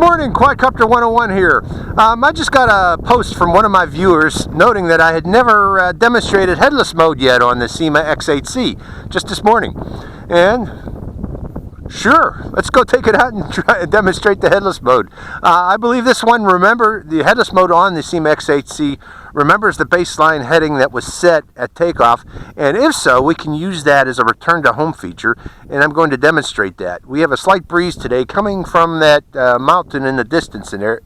morning, Quadcopter 101 here. I just got a post from one of my viewers noting that I had never demonstrated headless mode yet on the Syma X8C just this morning. And sure, let's go take it out and try and demonstrate the headless mode. I believe this one, remember, the headless mode on the Syma X8C remembers the baseline heading that was set at takeoff, and if so, we can use that as a return to home feature, and I'm going to demonstrate that. We have a slight breeze today coming from that mountain in the distance in there.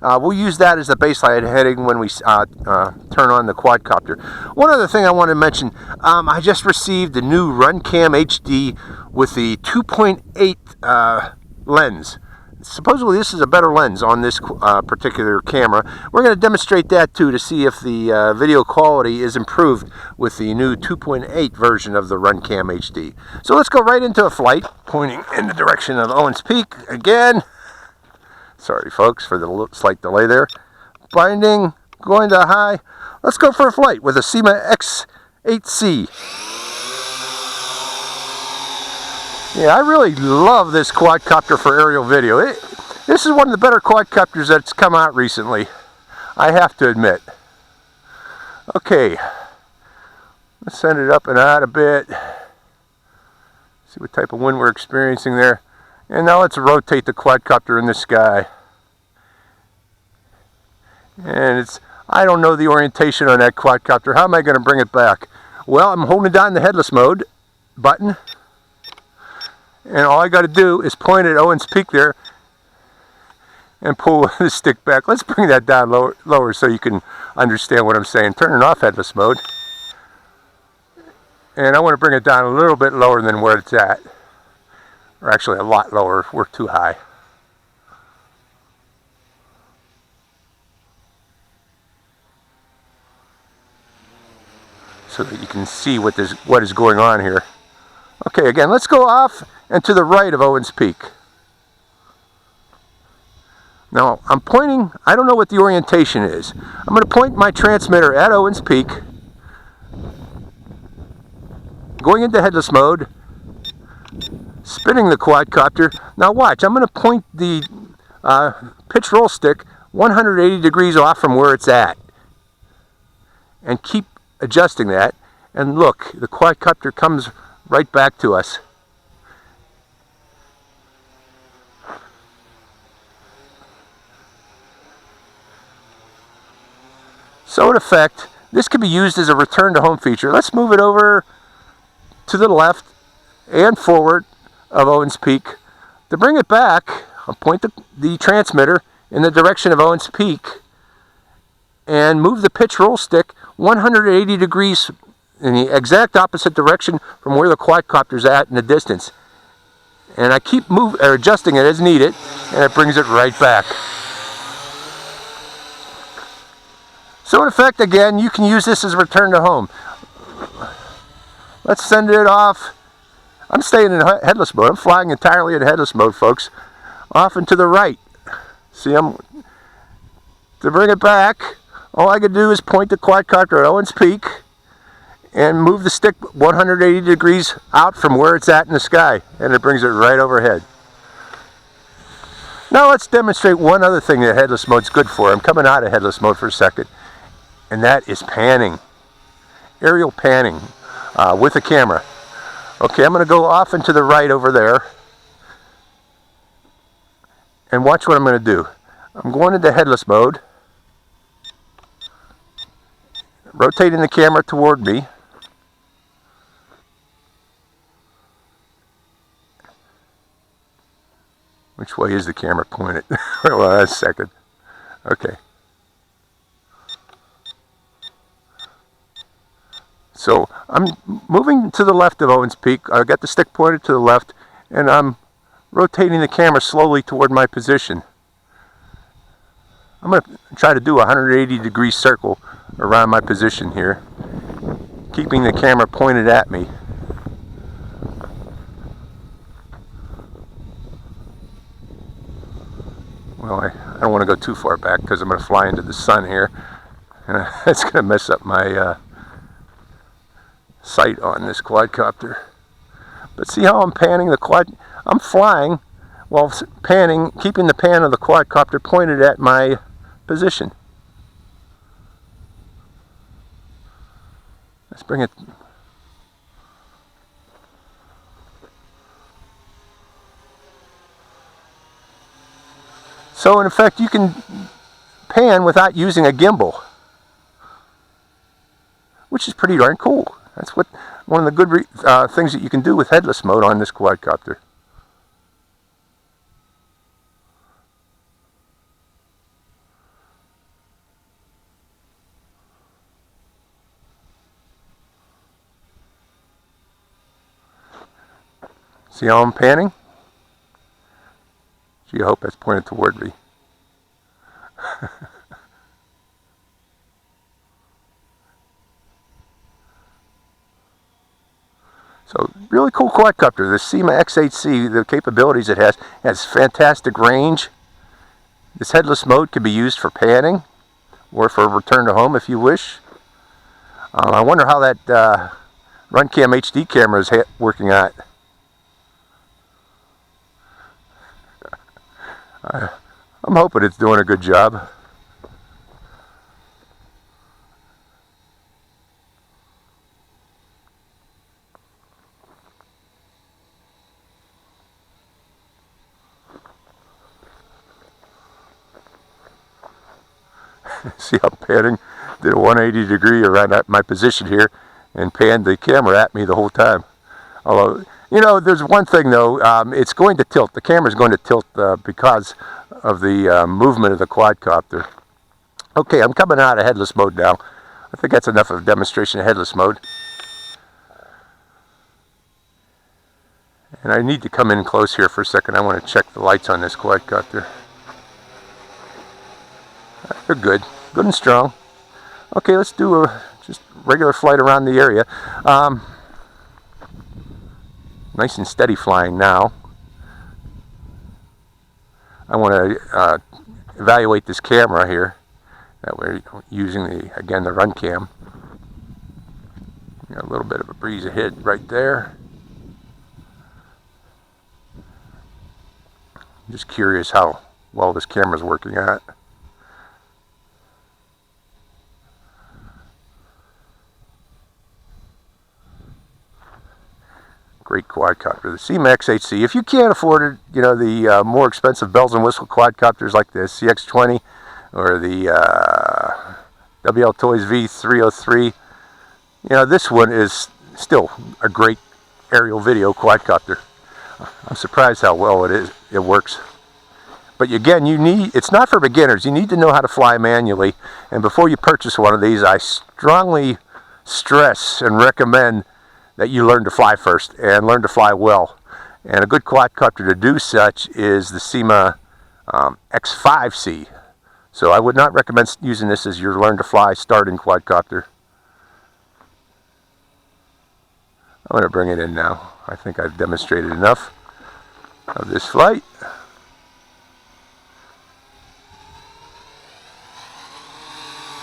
We'll use that as the baseline heading when we turn on the quadcopter. One other thing I want to mention, I just received the new RunCam HD with the 2.8 lens. Supposedly this is a better lens on this particular camera. We're going to demonstrate that too to see if the video quality is improved with the new 2.8 version of the RunCam HD. So let's go right into a flight, pointing in the direction of Owens Peak again. Sorry folks for the slight delay there. Binding, going to high. Let's go for a flight with a Syma X8C. Yeah, I really love this quadcopter for aerial video. This is one of the better quadcopters that's come out recently, I have to admit. Okay, let's send it up and out a bit. See what type of wind we're experiencing there. And now let's rotate the quadcopter in the sky. And I don't know the orientation on that quadcopter. How am I going to bring it back? Well, I'm holding down the headless mode button. And all I got to do is point at Owens Peak there and pull the stick back. Let's bring that down lower so you can understand what I'm saying. Turn it off headless mode. And I want to bring it down a little bit lower than where it's at. Or actually a lot lower. We're too high. So that you can see what is going on here. Okay, again, let's go off and to the right of Owens Peak. Now, I'm pointing, I don't know what the orientation is. I'm going to point my transmitter at Owens Peak, going into headless mode, spinning the quadcopter. Now watch, I'm going to point the pitch roll stick 180 degrees off from where it's at. And keep adjusting that. And look, the quadcopter comes right back to us. So in effect, this can be used as a return to home feature. Let's move it over to the left and forward of Owens Peak. To bring it back, I'll point the transmitter in the direction of Owens Peak and move the pitch roll stick 180 degrees in the exact opposite direction from where the quadcopter's at in the distance. And I keep adjusting it as needed, and it brings it right back. So in effect, again, you can use this as a return to home. Let's send it off. I'm staying in headless mode. I'm flying entirely in headless mode, folks. Off and to the right. See, to bring it back, all I can do is point the quadcopter at Owens Peak and move the stick 180 degrees out from where it's at in the sky, and it brings it right overhead. Now let's demonstrate one other thing that headless mode's good for. I'm coming out of headless mode for a second, and that is panning. Aerial panning with a camera. Okay, I'm going to go off and to the right over there, and watch what I'm going to do. I'm going into headless mode, rotating the camera toward me. Which way is the camera pointed? Well, that's a second. Okay. So I'm moving to the left of Owens Peak. I've got the stick pointed to the left, and I'm rotating the camera slowly toward my position. I'm going to try to do a 180-degree circle around my position here, keeping the camera pointed at me. Well, I don't want to go too far back because I'm going to fly into the sun here, and that's going to mess up my sight on this quadcopter. But see how I'm panning the quad? I'm flying while panning, keeping the pan of the quadcopter pointed at my position. Let's bring it. So in effect, you can pan without using a gimbal, which is pretty darn cool. That's what one of the good things that you can do with headless mode on this quadcopter. See how I'm panning? Gee, I hope that's pointed toward me. So, really cool quadcopter. The Syma X8C, the capabilities it has fantastic range. This headless mode can be used for panning or for return to home if you wish. I wonder how that RunCam HD camera is working out. I'm hoping it's doing a good job. See how I'm panning? Did a 180 degree around my position here and panned the camera at me the whole time. Although, you know, there's one thing though, it's going to tilt. The camera's going to tilt because of the movement of the quadcopter. Okay, I'm coming out of headless mode now. I think that's enough of a demonstration of headless mode. And I need to come in close here for a second. I want to check the lights on this quadcopter. They're good. Good and strong. Okay, let's do a just regular flight around the area. Nice and steady flying now. I want to evaluate this camera here that we're using, again, the RunCam. Got a little bit of a breeze ahead right there. I'm just curious how well this camera's working out. Great quadcopter, the Syma X8C. If you can't afford it, you know, the more expensive bells and whistle quadcopters like the CX20 or the WL Toys V303, you know, this one is still a great aerial video quadcopter. I'm surprised how well it works. But again, it's not for beginners. You need to know how to fly manually. And before you purchase one of these, I strongly stress and recommend that you learn to fly first and learn to fly well. And a good quadcopter to do such is the Syma X8C. So I would not recommend using this as your learn to fly starting quadcopter. I'm going to bring it in now. I think I've demonstrated enough of this flight.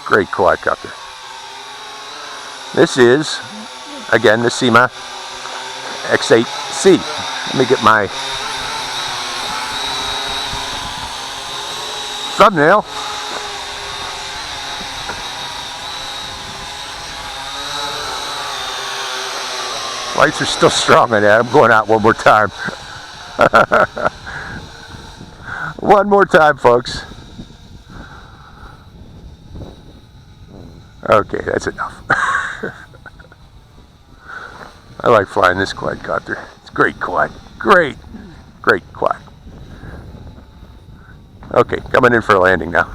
Great quadcopter. This is, again, the Syma X8C. Let me get my thumbnail. Lights are still strong on that. I'm going out one more time. One more time, folks. Okay, that's enough. I like flying this quadcopter. It's a great quad. Great quad. Okay, coming in for a landing now.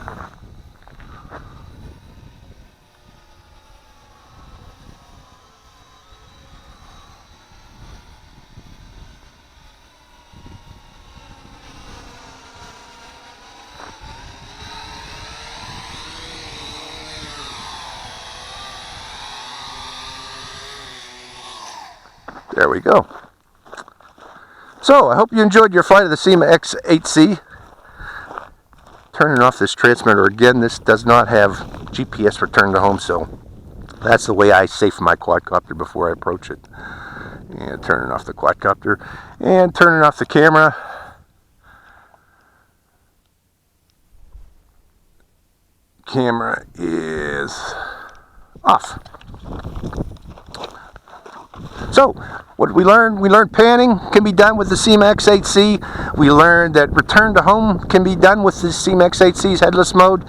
There we go. So, I hope you enjoyed your flight of the Syma X8C. Turning off this transmitter again. This does not have GPS return to home, so that's the way I safe my quadcopter before I approach it. And turning off the quadcopter and turning off the camera. camera is off. So, what did we learn? We learned panning can be done with the Syma X8C. We learned that return to home can be done with the Syma X8C's headless mode.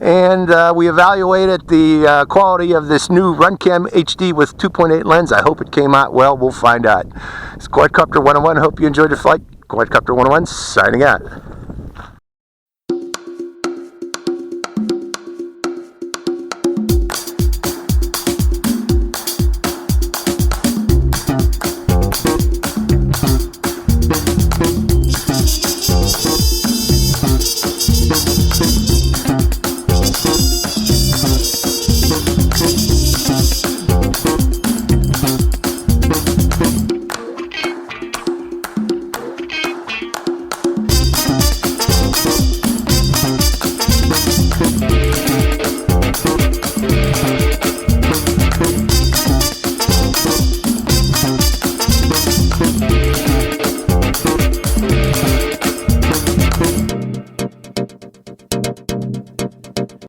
And we evaluated the quality of this new RunCam HD with 2.8 lens. I hope it came out well. We'll find out. It's Quadcopter 101. Hope you enjoyed the flight. Quadcopter 101 signing out.